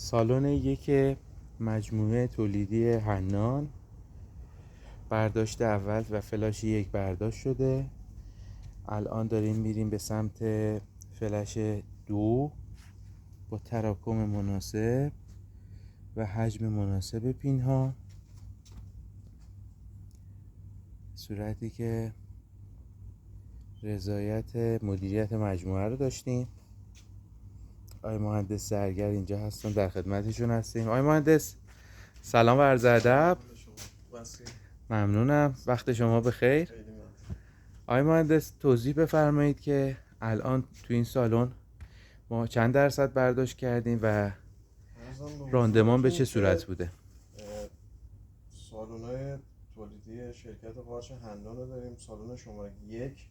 سالن یک مجموعه تولیدی حنان، برداشت اول و فلاش یک برداشت شده. الان داریم میریم به سمت فلش 2 با تراکم مناسب و حجم مناسب پین ها، صورتی که رضایت مدیریت مجموعه رو داشتیم. آقای مهندس زرگر اینجا هستن، در خدمتشون هستیم. آقای مهندس سلام و عرض ادب. ممنونم، وقت شما بخیر. آقای مهندس توضیح بفرمایید که الان تو این سالن ما چند درصد برداشت کردیم و راندمان به چه صورت بوده؟ سالن‌های تولیدی شرکت قارچ حنان رو داریم. سالن شماره 1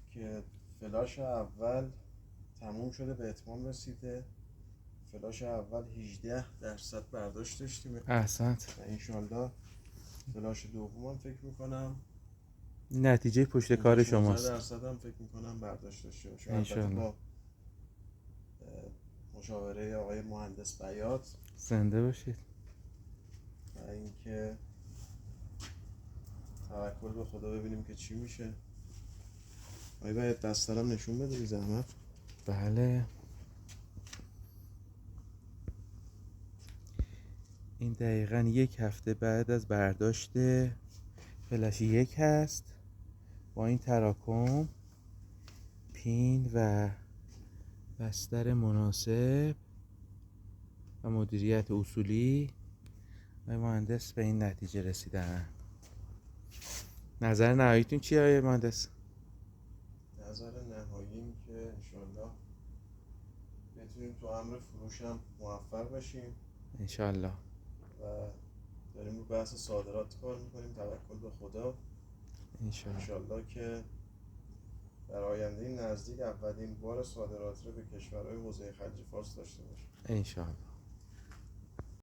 که فلاش اول تموم شده، به اتمام رسیده. فلاش اول 18% برداشت داشتیم. احسنت. و انشالله فلاش دوم فکر میکنم نتیجه پشت کار شماست. 16% هم فکر میکنم برداشت داشته باشه. انشالله. با مشاوره آقای مهندس بیات. زنده باشید. و اینکه توکل به خدا ببینیم که چی میشه. آقای بیات دسترم نشون بده بی زحمت. بله، این دقیقاً یک هفته بعد از برداشت فلش 1 هست، با این تراکم پین و بستر مناسب و مدیریت اصولی آقای مهندس به این نتیجه رسیدن. نظر نهاییتون چیه آقای مهندس؟ نظر نهاییم که انشالله بتونیم تو امر فروش هم موفق بشیم انشالله. و داریم رو بحث صادرات کار میکنیم. توکل به خدا. انشالله که در آینده نزدیک اولین بار صادرات رو به کشورهای حوزه خلیج فارس داشته باشیم. انشالله.